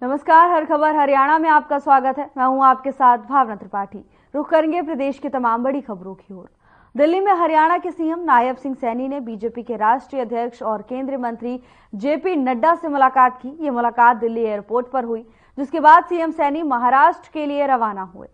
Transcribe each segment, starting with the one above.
नमस्कार, हर खबर हरियाणा में आपका स्वागत है। मैं हूं आपके साथ भावना त्रिपाठी। रुख करेंगे प्रदेश की तमाम बड़ी खबरों की ओर। दिल्ली में हरियाणा के सीएम नायब सिंह सैनी ने बीजेपी के राष्ट्रीय अध्यक्ष और केंद्रीय मंत्री जेपी नड्डा से मुलाकात की। ये मुलाकात दिल्ली एयरपोर्ट पर हुई, जिसके बाद सीएम सैनी महाराष्ट्र के लिए रवाना हुए।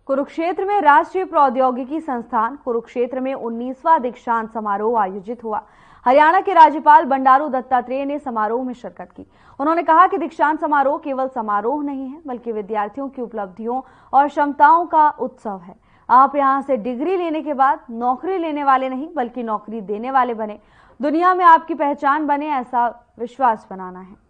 कुरुक्षेत्र में राष्ट्रीय प्रौद्योगिकी संस्थान कुरुक्षेत्र में 19वां दीक्षांत समारोह आयोजित हुआ। हरियाणा के राज्यपाल बंडारू दत्तात्रेय ने समारोह में शिरकत की। उन्होंने कहा कि दीक्षांत समारोह केवल समारोह नहीं है, बल्कि विद्यार्थियों की उपलब्धियों और क्षमताओं का उत्सव है। आप यहां से डिग्री लेने के बाद नौकरी लेने वाले नहीं, बल्कि नौकरी देने वाले बने, दुनिया में आपकी पहचान बने, ऐसा विश्वास बनाना है।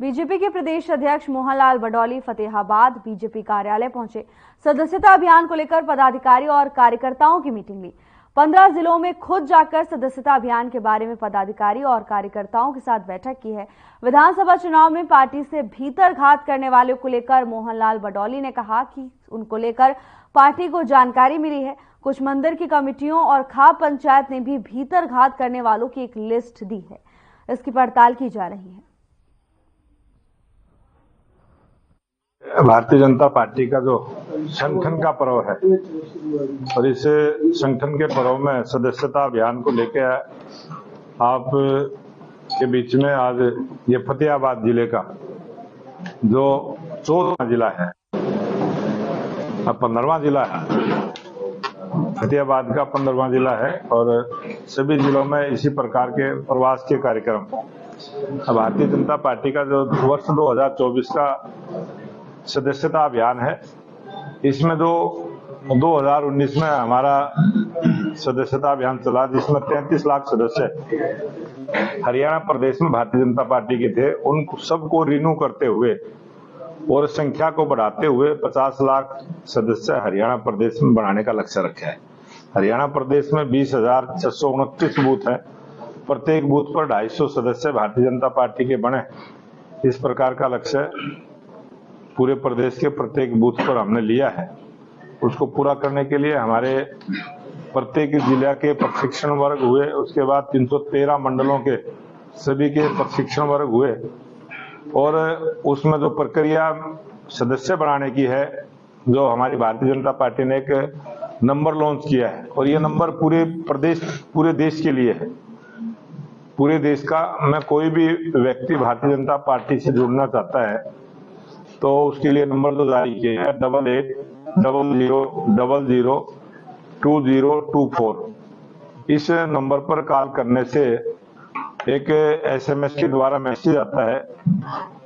बीजेपी के प्रदेश अध्यक्ष मोहनलाल बडौली फतेहाबाद बीजेपी कार्यालय पहुंचे। सदस्यता अभियान को लेकर पदाधिकारी और कार्यकर्ताओं की मीटिंग ली। 15 जिलों में खुद जाकर सदस्यता अभियान के बारे में पदाधिकारी और कार्यकर्ताओं के साथ बैठक की है। विधानसभा चुनाव में पार्टी से भीतर घात करने वालों को लेकर मोहनलाल बडौली ने कहा कि उनको लेकर पार्टी को जानकारी मिली है। कुछ मंदिर की कमेटियों और खाप पंचायत ने भी भीतर घात करने वालों की एक लिस्ट दी है। इसकी पड़ताल की जा रही है। भारतीय जनता पार्टी का जो संगठन का पर्व है और इस संगठन के पर्व में सदस्यता अभियान को लेकर आप के बीच में आज ये फतेहाबाद जिले का जो 14वां जिला है, 15वां जिला है, फतेहाबाद का 15वां जिला है और सभी जिलों में इसी प्रकार के प्रवास के कार्यक्रम। भारतीय जनता पार्टी का जो वर्ष 2024 का सदस्यता अभियान है, इसमें जो 2019 में हमारा सदस्यता अभियान चला, जिसमें 33 लाख सदस्य हरियाणा प्रदेश में भारतीय जनता पार्टी के थे, उन सबको रिन्यू करते हुए और संख्या को बढ़ाते हुए 50 लाख सदस्य हरियाणा प्रदेश में बनाने का लक्ष्य रखा है। हरियाणा प्रदेश में 20,629 बूथ है। प्रत्येक बूथ पर 250 सदस्य भारतीय जनता पार्टी के बने। इस प्रकार का लक्ष्य पूरे प्रदेश के प्रत्येक बूथ पर हमने लिया है। उसको पूरा करने के लिए हमारे प्रत्येक जिला के प्रशिक्षण वर्ग हुए, उसके बाद 313 मंडलों के सभी के प्रशिक्षण वर्ग हुए और उसमें जो प्रक्रिया सदस्य बनाने की है, जो हमारी भारतीय जनता पार्टी ने एक नंबर लॉन्च किया है और ये नंबर पूरे देश के लिए है। पूरे देश का में कोई भी व्यक्ति भारतीय जनता पार्टी से जुड़ना चाहता है तो उसके लिए नंबर तो जारी किया है 8800002024। इस नंबर पर कॉल करने से एक SMS के द्वारा मैसेज आता है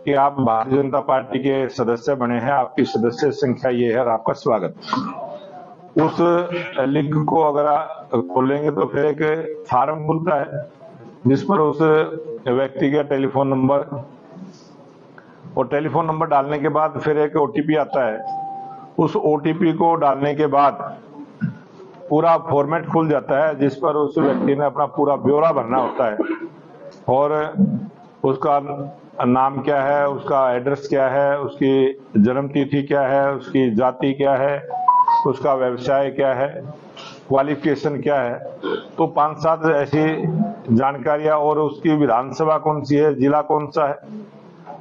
कि आप भारतीय जनता पार्टी के सदस्य बने हैं, आपकी सदस्य संख्या ये है और आपका स्वागत। उस लिंक को अगर आप खोलेंगे तो फिर एक फॉर्म खुलता है जिस पर उस व्यक्ति का टेलीफोन नंबर और टेलीफोन नंबर डालने के बाद फिर एक OTP आता है। उस OTP को डालने के बाद पूरा फॉर्मेट खुल जाता है जिस पर उस व्यक्ति ने अपना पूरा ब्यौरा भरना होता है और उसका नाम क्या है, उसका एड्रेस क्या है, उसकी जन्म तिथि क्या है, उसकी जाति क्या है, उसका व्यवसाय क्या है, क्वालिफिकेशन क्या है। तो 5-7 ऐसी जानकारियां और उसकी विधानसभा कौन सी है, जिला कौन सा है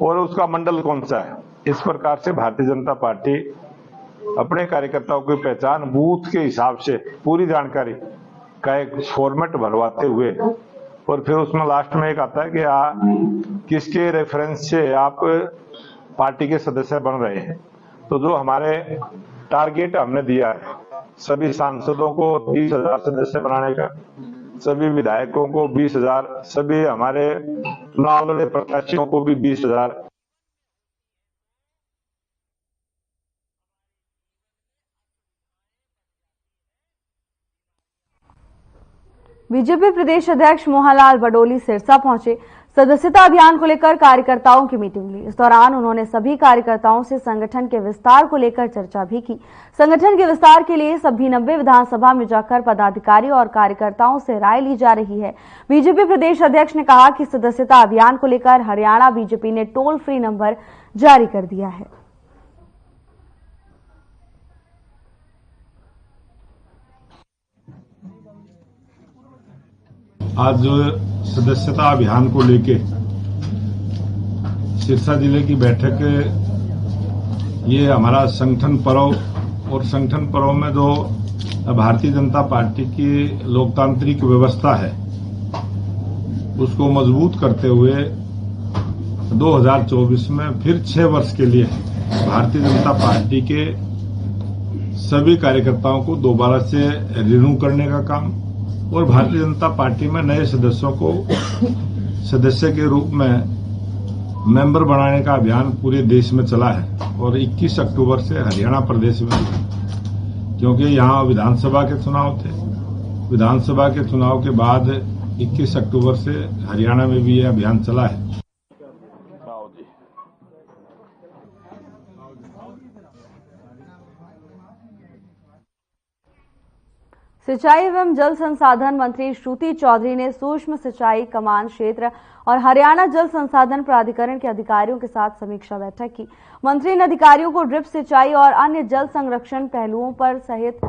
और उसका मंडल कौन सा है। इस प्रकार से भारतीय जनता पार्टी अपने कार्यकर्ताओं की पहचान बूथ के हिसाब से पूरी जानकारी का एक फॉर्मेट भरवाते हुए और फिर उसमें लास्ट में एक आता है कि किसके रेफरेंस से आप पार्टी के सदस्य बन रहे हैं। तो जो हमारे टारगेट हमने दिया है सभी सांसदों को 30,000 सदस्य बनाने का, सभी विधायकों को 20,000, सभी हमारे चुनाव लड़े प्रत्याशियों को भी 20,000। बीजेपी प्रदेश अध्यक्ष मोहनलाल बडोली सिरसा पहुंचे। सदस्यता अभियान को लेकर कार्यकर्ताओं की मीटिंग ली। इस दौरान उन्होंने सभी कार्यकर्ताओं से संगठन के विस्तार को लेकर चर्चा भी की। संगठन के विस्तार के लिए सभी 90 विधानसभा में जाकर पदाधिकारी और कार्यकर्ताओं से राय ली जा रही है। बीजेपी प्रदेश अध्यक्ष ने कहा कि सदस्यता अभियान को लेकर हरियाणा बीजेपी ने टोल फ्री नंबर जारी कर दिया है। आज जो सदस्यता अभियान को लेके सिरसा जिले की बैठक, ये हमारा संगठन पर्व और संगठन पर्व में जो भारतीय जनता पार्टी की लोकतांत्रिक व्यवस्था है उसको मजबूत करते हुए 2024 में फिर 6 वर्ष के लिए भारतीय जनता पार्टी के सभी कार्यकर्ताओं को दोबारा से रिन्यू करने का काम और भारतीय जनता पार्टी में नए सदस्यों को सदस्य के रूप में मेंबर बनाने का अभियान पूरे देश में चला है। और 21 अक्टूबर से हरियाणा प्रदेश में, क्योंकि यहाँ विधानसभा के चुनाव थे, विधानसभा के चुनाव के बाद 21 अक्टूबर से हरियाणा में भी यह अभियान चला है। सिंचाई एवं जल संसाधन मंत्री श्रुति चौधरी ने सूक्ष्म सिंचाई कमान क्षेत्र और हरियाणा जल संसाधन प्राधिकरण के अधिकारियों के साथ समीक्षा बैठक की। मंत्री ने अधिकारियों को ड्रिप सिंचाई और अन्य जल संरक्षण पहलुओं पर सहित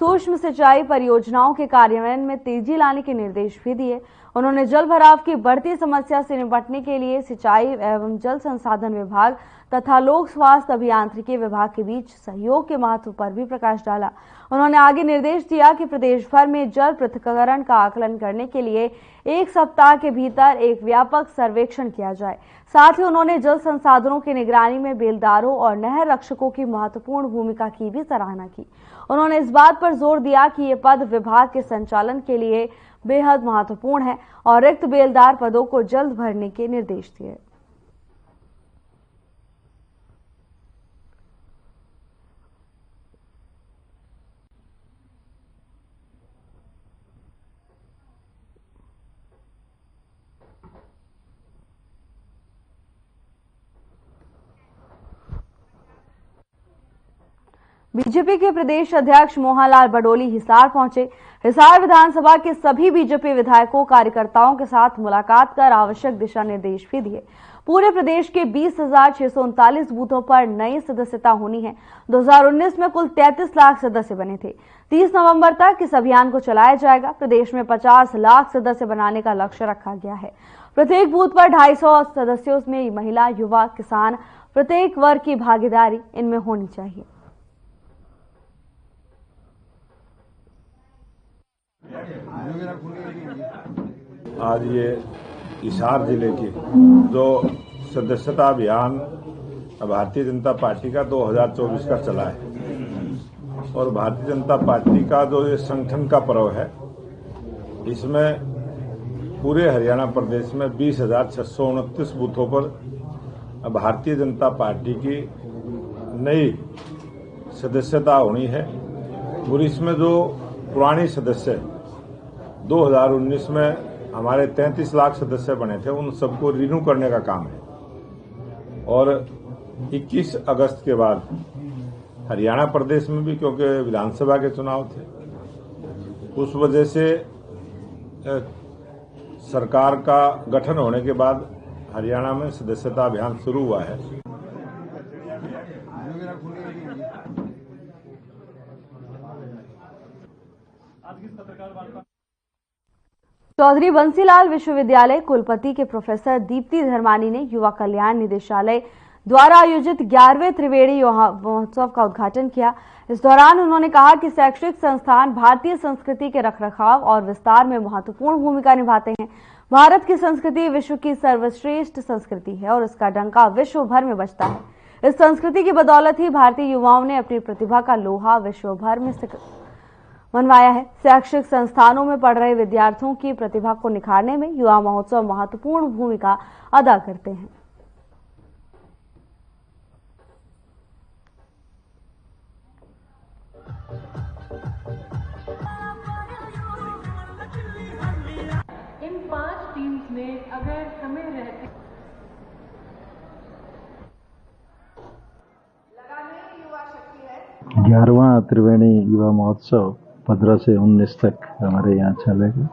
सूक्ष्म सिंचाई परियोजनाओं के कार्यान्वयन में तेजी लाने के निर्देश भी दिए। उन्होंने जल भराव की बढ़ती समस्या से निपटने के लिए सिंचाई एवं जल संसाधन विभाग तथा लोक स्वास्थ्य अभियांत्रिकी विभाग के बीच सहयोग के महत्व पर भी प्रकाश डाला। उन्होंने आगे निर्देश दिया कि प्रदेश भर में जल पृथक्करण का आकलन करने के लिए 1 सप्ताह के भीतर एक व्यापक सर्वेक्षण किया जाए। साथ ही उन्होंने जल संसाधनों की निगरानी में बेलदारों और नहर रक्षकों की महत्वपूर्ण भूमिका की भी सराहना की। उन्होंने इस बात पर जोर दिया कि ये पद विभाग के संचालन के लिए बेहद महत्वपूर्ण है और रिक्त बेलदार पदों को जल्द भरने के निर्देश दिए। बीजेपी के प्रदेश अध्यक्ष मोहनलाल बडोली हिसार पहुंचे। हिसार विधानसभा के सभी बीजेपी विधायकों कार्यकर्ताओं के साथ मुलाकात कर आवश्यक दिशा निर्देश भी दिए। पूरे प्रदेश के 20,639 बूथों पर नई सदस्यता होनी है। 2019 में कुल 33 लाख सदस्य बने थे। 30 नवंबर तक इस अभियान को चलाया जाएगा। प्रदेश में 50 लाख सदस्य बनाने का लक्ष्य रखा गया है। प्रत्येक बूथ पर 250 सदस्यों में महिला, युवा, किसान, प्रत्येक वर्ग की भागीदारी इनमें होनी चाहिए। आज ये हिसार जिले की जो सदस्यता अभियान भारतीय जनता पार्टी का 2024 का चला है और भारतीय जनता पार्टी का जो ये संगठन का पर्व है, इसमें पूरे हरियाणा प्रदेश में 20,629 बूथों पर भारतीय जनता पार्टी की नई सदस्यता होनी है। और इसमें जो पुरानी सदस्य 2019 में हमारे 33 लाख सदस्य बने थे, उन सबको रिन्यू करने का काम है। और 21 अगस्त के बाद हरियाणा प्रदेश में भी, क्योंकि विधानसभा के चुनाव थे, उस वजह से सरकार का गठन होने के बाद हरियाणा में सदस्यता अभियान शुरू हुआ है। चौधरी बंसीलाल विश्वविद्यालय कुलपति के प्रोफेसर दीप्ति धर्मानी ने युवा कल्याण निदेशालय द्वारा आयोजित 11वें त्रिवेणी महोत्सव का उद्घाटन किया। इस दौरान उन्होंने कहा कि शैक्षणिक संस्थान भारतीय संस्कृति के रखरखाव और विस्तार में महत्वपूर्ण भूमिका निभाते हैं। भारत की संस्कृति विश्व की सर्वश्रेष्ठ संस्कृति है और इसका डंका विश्व भर में बजता है। इस संस्कृति की बदौलत ही भारतीय युवाओं ने अपनी प्रतिभा का लोहा विश्व भर में मनवाया है। शैक्षिक संस्थानों में पढ़ रहे विद्यार्थियों की प्रतिभा को निखारने में युवा महोत्सव महत्वपूर्ण भूमिका अदा करते हैं। 5 टीम्स में अगर हमें रहते 11वां त्रिवेणी युवा महोत्सव 15 से 19 तक हमारे यहाँ चलेगा।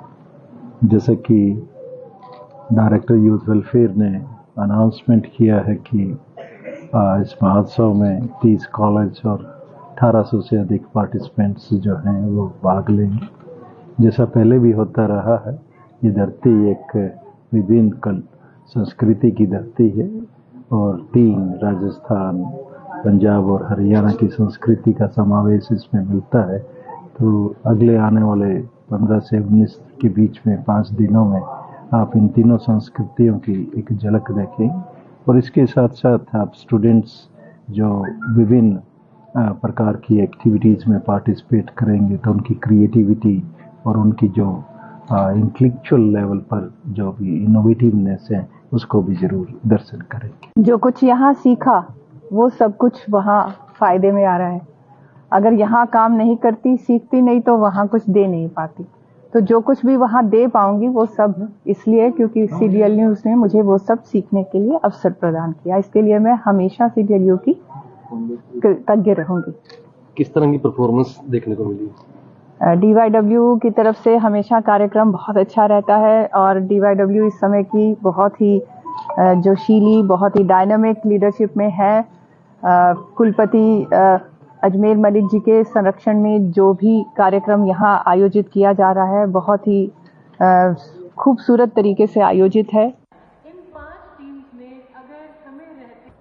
जैसे कि डायरेक्टर यूथ वेलफेयर ने अनाउंसमेंट किया है कि इस महोत्सव में 30 कॉलेज और 1800 से अधिक पार्टिसिपेंट्स जो हैं वो भाग लेंगे। जैसा पहले भी होता रहा है, ये धरती एक विभिन्न संस्कृति की धरती है और 3 राजस्थान, पंजाब और हरियाणा की संस्कृति का समावेश इसमें मिलता है। तो अगले आने वाले 15 से 19 के बीच में 5 दिनों में आप इन तीनों संस्कृतियों की एक झलक देखेंगे और इसके साथ साथ आप स्टूडेंट्स जो विभिन्न प्रकार की एक्टिविटीज़ में पार्टिसिपेट करेंगे तो उनकी क्रिएटिविटी और उनकी जो इंटेलेक्चुअल लेवल पर जो भी इनोवेटिवनेस है उसको भी जरूर दर्शन करेंगे। जो कुछ यहाँ सीखा वो सब कुछ वहाँ फायदे में आ रहा है। अगर यहाँ काम नहीं करती, सीखती नहीं तो वहाँ कुछ दे नहीं पाती। तो जो कुछ भी वहाँ दे पाऊंगी वो सब इसलिए क्योंकि सीडीएल न्यूज़ ने मुझे वो सब सीखने के लिए अवसर प्रदान किया। इसके लिए मैं हमेशा सीडीएलयू की कृतज्ञ रहूंगी। किस तरह की परफॉर्मेंस देखने को मिली? डीवाईडब्ल्यू की तरफ से हमेशा कार्यक्रम बहुत अच्छा रहता है और डीवाईडब्ल्यू इस समय की बहुत ही जोशीली, बहुत ही डायनामिक लीडरशिप में है। कुलपति अजमेर मलिक जी के संरक्षण में जो भी कार्यक्रम यहाँ आयोजित किया जा रहा है बहुत ही खूबसूरत तरीके से आयोजित है। इन 5 टीम्स में अगर हमें रहते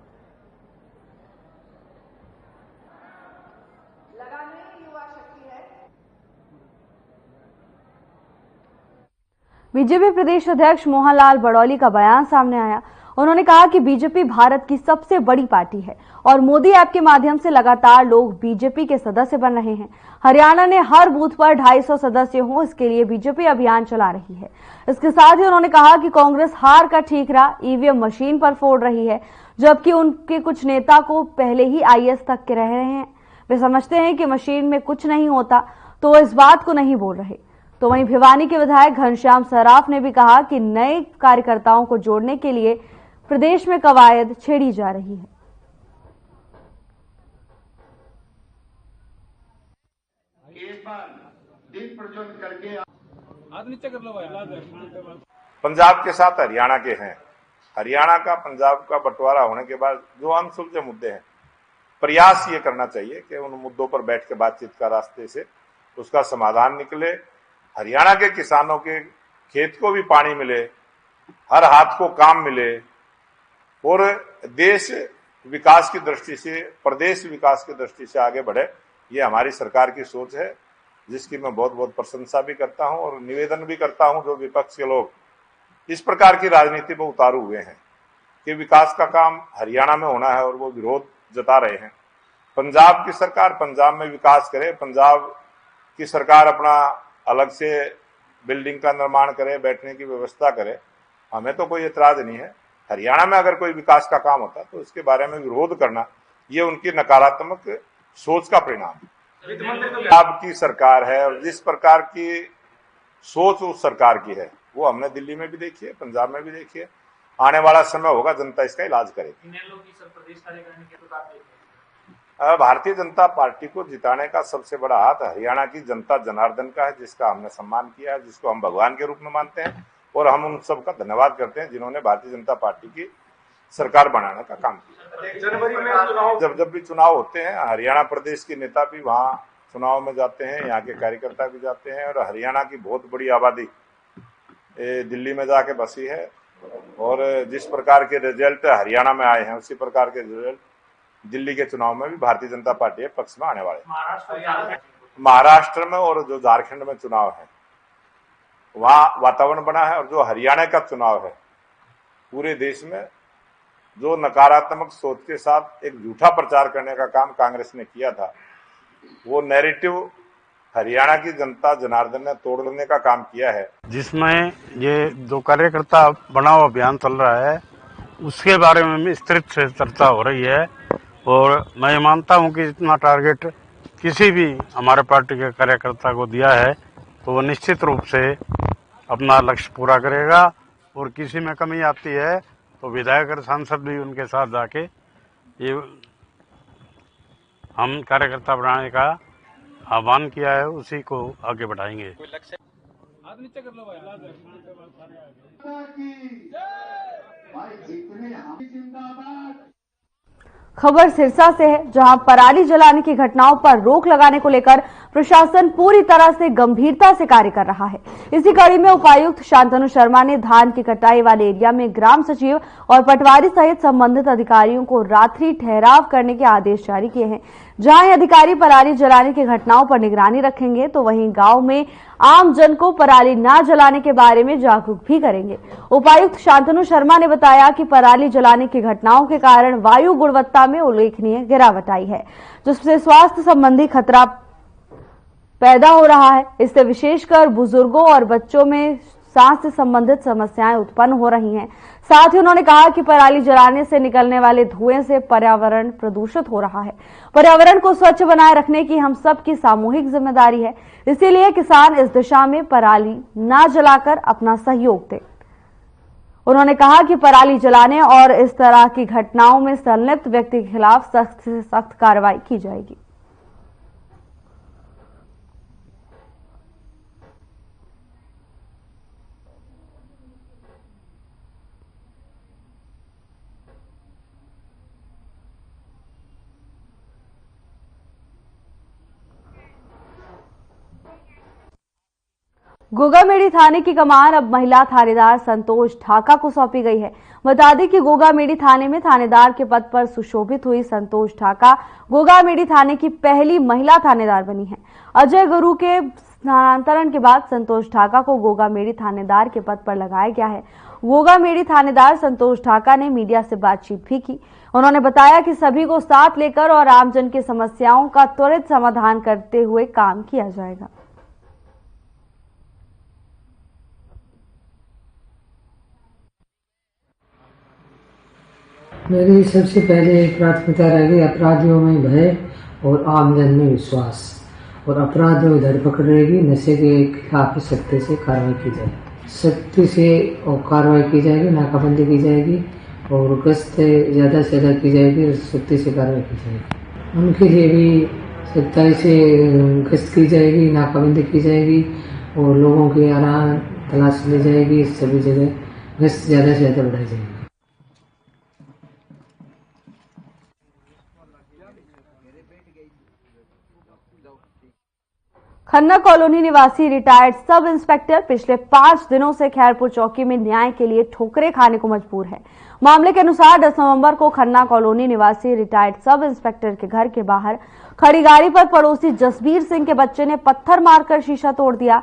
बीजेपी प्रदेश अध्यक्ष मोहनलाल बड़ौली का बयान सामने आया। उन्होंने कहा कि बीजेपी भारत की सबसे बड़ी पार्टी है और मोदी ऐप के माध्यम से लगातार लोग बीजेपी के सदस्य बन रहे हैं। हरियाणा ने हर बूथ पर 250 सदस्य हों, इसके लिए बीजेपी अभियान चला रही है। इसके साथ ही उन्होंने कहा कि कांग्रेस हार का ठीकरा ईवीएम मशीन पर फोड़ रही है, जबकि उनके कुछ नेता को पहले ही आईएएस तक के रह रहे हैं। वे समझते हैं कि मशीन में कुछ नहीं होता तो वो इस बात को नहीं बोल रहे। तो वहीं भिवानी के विधायक घनश्याम सराफ ने भी कहा कि नए कार्यकर्ताओं को जोड़ने के लिए प्रदेश में कवायद छेड़ी जा रही है। पंजाब के साथ हरियाणा के हैं। हरियाणा का पंजाब का बंटवारा होने के बाद जो अनसुलझे मुद्दे हैं, प्रयास ये करना चाहिए कि उन मुद्दों पर बैठ के बातचीत का रास्ते से उसका समाधान निकले। हरियाणा के किसानों के खेत को भी पानी मिले, हर हाथ को काम मिले और देश विकास की दृष्टि से, प्रदेश विकास की दृष्टि से आगे बढ़े। ये हमारी सरकार की सोच है, जिसकी मैं बहुत बहुत प्रशंसा भी करता हूं और निवेदन भी करता हूं जो विपक्ष के लोग इस प्रकार की राजनीति में उतारू हुए हैं कि विकास का काम हरियाणा में होना है और वो विरोध जता रहे हैं। पंजाब की सरकार पंजाब में विकास करे, पंजाब की सरकार अपना अलग से बिल्डिंग का निर्माण करे, बैठने की व्यवस्था करे, हमें तो कोई एतराज नहीं है। हरियाणा में अगर कोई विकास का काम होता तो इसके बारे में विरोध करना ये उनकी नकारात्मक सोच का परिणाम है। पंजाब की सरकार है और जिस प्रकार की सोच उस सरकार की है वो हमने दिल्ली में भी देखी है, पंजाब में भी देखी है। आने वाला समय होगा, जनता इसका इलाज करेगी। भारतीय जनता पार्टी को जिताने का सबसे बड़ा हाथ हरियाणा की जनता जनार्दन का है, जिसका हमने सम्मान किया है, जिसको हम भगवान के रूप में मानते हैं और हम उन सबका धन्यवाद करते हैं जिन्होंने भारतीय जनता पार्टी की सरकार बनाने का काम किया। जनवरी में जब भी चुनाव होते हैं, हरियाणा प्रदेश के नेता भी वहाँ चुनाव में जाते हैं, यहाँ के कार्यकर्ता भी जाते हैं और हरियाणा की बहुत बड़ी आबादी दिल्ली में जाके बसी है और जिस प्रकार के रिजल्ट हरियाणा में आए हैं उसी प्रकार के रिजल्ट दिल्ली के चुनाव में भी भारतीय जनता पार्टी के पक्ष में आने वाले। महाराष्ट्र में और जो झारखंड में चुनाव है वहाँ वातावरण बना है और जो हरियाणा का चुनाव है पूरे देश में जो नकारात्मक सोच के साथ एक झूठा प्रचार करने का काम कांग्रेस ने किया था, वो नैरेटिव हरियाणा की जनता जनार्दन ने तोड़ने का काम किया है। जिसमें ये जो कार्यकर्ता बनाओ अभियान चल रहा है उसके बारे में विस्तृत से चर्चा हो रही है और मैं मानता हूं कि इतना टारगेट किसी भी हमारे पार्टी के कार्यकर्ता को दिया है तो वो निश्चित रूप से अपना लक्ष्य पूरा करेगा। और किसी में कमी आती है तो विधायक और सांसद भी उनके साथ जाके ये हम कार्यकर्ता बनाने का आह्वान किया है, उसी को आगे बढ़ाएंगे। खबर सिरसा से है, जहां पराली जलाने की घटनाओं पर रोक लगाने को लेकर प्रशासन पूरी तरह से गंभीरता से कार्य कर रहा है। इसी कड़ी में उपायुक्त शांतनु शर्मा ने धान की कटाई वाले एरिया में ग्राम सचिव और पटवारी सहित संबंधित अधिकारियों को रात्रि ठहराव करने के आदेश जारी किए हैं। जहां ये अधिकारी पराली जलाने की घटनाओं पर निगरानी रखेंगे, तो वहीं गांव में आम जन को पराली न जलाने के बारे में जागरूक भी करेंगे। उपायुक्त शांतनु शर्मा ने बताया कि पराली जलाने की घटनाओं के कारण वायु गुणवत्ता में उल्लेखनीय गिरावट आई है, जिससे स्वास्थ्य संबंधी खतरा पैदा हो रहा है। इससे विशेषकर बुजुर्गों और बच्चों में सांस से संबंधित समस्याएं उत्पन्न हो रही हैं। साथ ही उन्होंने कहा कि पराली जलाने से निकलने वाले धुएं से पर्यावरण प्रदूषित हो रहा है। पर्यावरण को स्वच्छ बनाए रखने की हम सब की सामूहिक जिम्मेदारी है, इसीलिए किसान इस दिशा में पराली न जलाकर अपना सहयोग दें। उन्होंने कहा कि पराली जलाने और इस तरह की घटनाओं में संलिप्त व्यक्ति के खिलाफ सख्त से सख्त कार्रवाई की जाएगी। गोगामेड़ी थाने की कमान अब महिला थानेदार संतोष ढाका को सौंपी गई है। बता दें कि गोगामेड़ी थाने में थानेदार के पद पर सुशोभित हुई संतोष ढाका गोगामेड़ी थाने की पहली महिला थानेदार बनी है। अजय गुरु के स्थानांतरण के बाद संतोष ढाका को गोगामेड़ी थानेदार के पद पर लगाया गया है। गोगामेड़ी थानेदार संतोष ढाका ने मीडिया से बातचीत भी की। उन्होंने बताया कि सभी को साथ लेकर और आमजन की समस्याओं का त्वरित समाधान करते हुए काम किया जाएगा। मेरी सबसे पहले प्राथमिकता रहेगी अपराधियों में भय और आमजन में विश्वास, और अपराधियों की धरपकड़ रहेगी। नशे के खिलाफ सख्ती से कार्रवाई की जाएगी, सख्ती से और कार्रवाई की जाएगी, नाकाबंदी की जाएगी और गश्त ज़्यादा से ज़्यादा की जाएगी और सख्ती से कार्रवाई की जाएगी। उनके लिए भी सख्ताई से गश्त की जाएगी, नाकाबंदी की जाएगी और लोगों के आराम तलाश ली जाएगी। सभी जगह गश्त ज़्यादा से ज़्यादा बढ़ाई जाएगी। खन्ना कॉलोनी निवासी रिटायर्ड सब इंस्पेक्टर पिछले 5 दिनों से खैरपुर चौकी में न्याय के लिए ठोकरें खाने को मजबूर है। मामले के अनुसार 10 नवंबर को खन्ना कॉलोनी निवासी रिटायर्ड सब इंस्पेक्टर के घर के बाहर खड़ी गाड़ी पर पड़ोसी जसबीर सिंह के बच्चे ने पत्थर मारकर शीशा तोड़ दिया।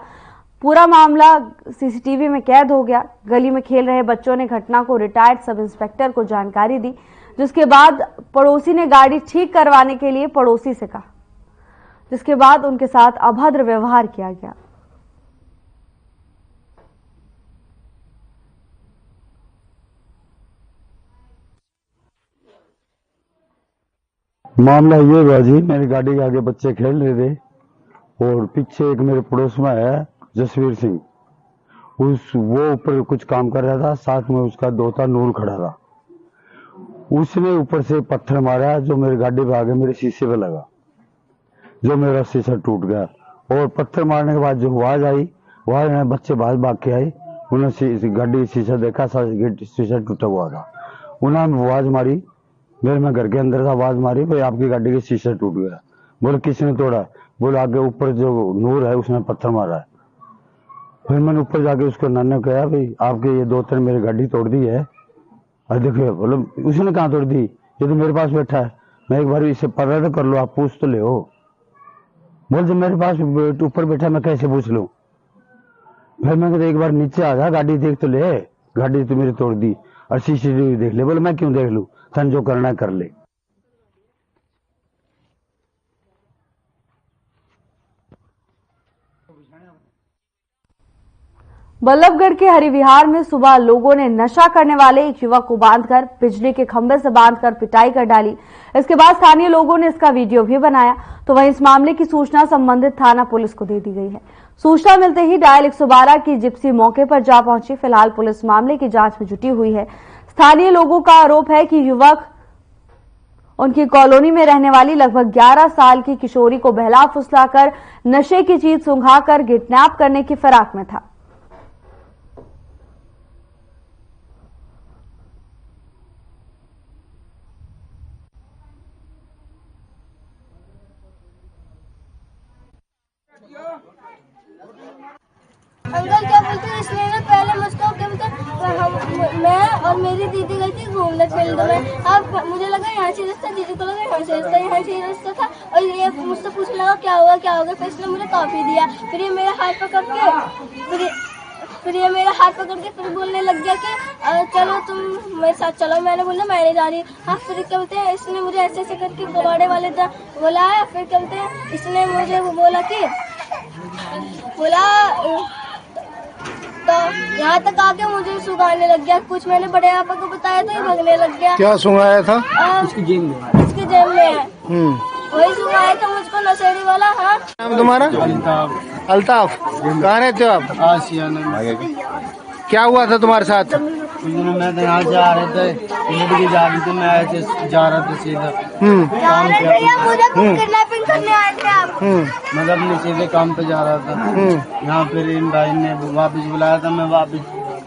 पूरा मामला सीसीटीवी में कैद हो गया। गली में खेल रहे बच्चों ने घटना को रिटायर्ड सब इंस्पेक्टर को जानकारी दी, जिसके बाद पड़ोसी ने गाड़ी ठीक करवाने के लिए पड़ोसी से कहा, जिसके बाद उनके साथ अभद्र व्यवहार किया गया। मामला ये हुआ जी, मेरी गाड़ी के आगे बच्चे खेल रहे थे और पीछे एक मेरे पड़ोस में है जसवीर सिंह, वो ऊपर कुछ काम कर रहा था, साथ में उसका दोता नूर खड़ा था। उसने ऊपर से पत्थर मारा जो मेरी गाड़ी पे आगे मेरे शीशे पे लगा, जो मेरा शीशा टूट गया। और पत्थर मारने के बाद जो आवाज आई, आवाज में बच्चे भाग के आए, उन्होंने गाड़ी शीशा देखा, शीशा टूटा हुआ था। उन्होंने आवाज मारी, मेरे में घर के अंदर था, आवाज मारी, भाई आपकी गाड़ी का शीशा टूट गया। बोले किसने तोड़ा? बोले आगे ऊपर जो नूर है उसने पत्थर मारा है। फिर मैंने ऊपर जाके उसको नाना कहा, भाई आपके ये 2-3 मेरी गाड़ी तोड़ दी है। और देखिए, बोले उसने कहाँ तोड़ दी, ये तो मेरे पास बैठा है, मैं एक बार इसे पता तो कर लो, आप पूछ तो ले हो। बोल जब मेरे पास ऊपर बैठा मैं कैसे पूछ लूं? फिर मैं कहता एक बार नीचे आ जा, गाड़ी देख तो ले, गाड़ी तो मेरी तोड़ दी और सीसीटीवी देख ले। बोले मैं क्यों देख लूं, तन जो करना है कर ले। बल्लभगढ़ के हरिविहार में सुबह लोगों ने नशा करने वाले एक युवक को बांधकर बिजली के खंभे से बांधकर पिटाई कर डाली। इसके बाद स्थानीय लोगों ने इसका वीडियो भी बनाया। तो वहीं इस मामले की सूचना संबंधित थाना पुलिस को दे दी गई है। सूचना मिलते ही डायल 112 की जिप्सी मौके पर जा पहुंची। फिलहाल पुलिस मामले की जांच में जुटी हुई है। स्थानीय लोगों का आरोप है कि युवक उनकी कॉलोनी में रहने वाली लगभग 11 साल की किशोरी को बहला फुसलाकर नशे की चीज सुंघाकर किडनैप करने की फिराक में था। अंकल क्या बोलते हैं, इसलिए ना पहले मुझको क्या बोलते मैं और मेरी दीदी गई थी घूमने फील्ड में। अब मुझे लगा यहाँ से रास्ता, दीदी को लगा यहाँ से रास्ता था और ये मुझसे पूछने लगा क्या होगा। फिर इसने मुझे कॉफी दिया। फिर ये मेरा हाथ पकड़ के फिर बोलने लग गया कि चलो तुम मेरे साथ चलो। मैंने बोला मैं नहीं जा रही। हाँ फिर क्या बोलते हैं, इसने मुझे ऐसे करके कबाड़े वाले बोला है। फिर क्या बोलते हैं, इसने मुझे बोला तो यहाँ तक आके मुझे सुगाने लग गया। कुछ मैंने बड़े आपा को बताया तो ये भगने लग गया। क्या सुगाया था? इसकी जेब में है। वही सुगाया था मुझको, नशेड़ी वाला। हाँ नाम तुम्हारा? अल्ताफ। कहाँ रहते हो आप? आसिया। क्या हुआ था तुम्हारे साथ? मैं तो यहाँ जा रहे थे, लड़की जा रही थी, मैं ऐसे जा रहा था सीधा काम पे। किडनैपिंग करने आए थे आप? मैं अपने सीधे काम पे जा रहा था। यहाँ फिर इन भाई ने वापस बुलाया था, मैं वापस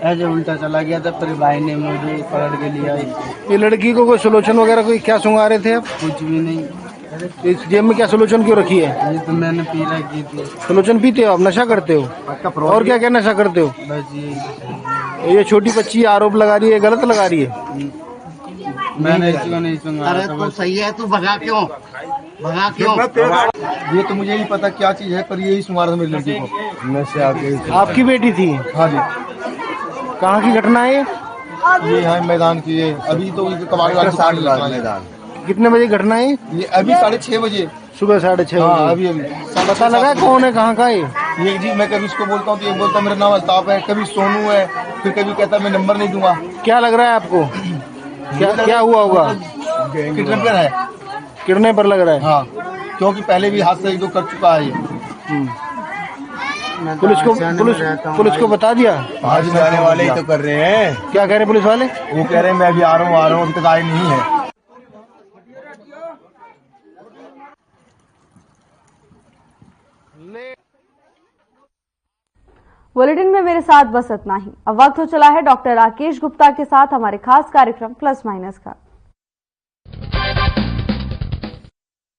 ऐसे उल्टा चला गया था। फिर भाई ने मुझे पकड़ के लिया। ये लड़की को कोई सोल्यूशन वगैरह कोई क्या सुंगा रहे थे आप? कुछ भी नहीं। इस जेब में क्या सोल्यूशन क्यों रखी है? ये तो मैंने पी रखी थी। सोल्यूशन पीते हो आप? नशा करते हो? और क्या क्या नशा करते हो? बस ये छोटी बच्ची आरोप लगा रही है, गलत लगा रही है। मैंने इसको नहीं सुना। अरे तो सही है, तू भगा क्यों? ये तो मुझे नहीं पता क्या चीज है, पर यही सुमार था मेरी लड़की को। नशे आपकी बेटी थी? हाँ जी। कहाँ की घटना है ये है मैदान की। ये अभी तो मैदान। कितने बजे घटना है? ये अभी 6:30 बजे सुबह 6:30 बजे। अभी पता लगा कौन है, कहाँ का है ये? जी मैं कभी इसको बोलता हूँ तो ये बोलता मेरा नाम अल्ताफ है, कभी सोनू है, फिर कभी कहता मैं नंबर नहीं दूंगा। क्या लग रहा है आपको? क्या हुआ होगा? किडनैपर है। किडनैपर लग रहा है? हाँ, क्योंकि पहले भी हादसा 1-2 कर चुका है ये। पुलिस को बता दिया? आज में आने वाले ही तो कर रहे हैं। क्या कह रहे हैं पुलिस वाले? वो कह रहे हैं मैं अभी आ रहा हूँ, अभी तक आए नहीं है। बुलेटिन में मेरे साथ बस इतना ही। अब वक्त हो चला है डॉक्टर राकेश गुप्ता के साथ हमारे खास कार्यक्रम प्लस माइनस का।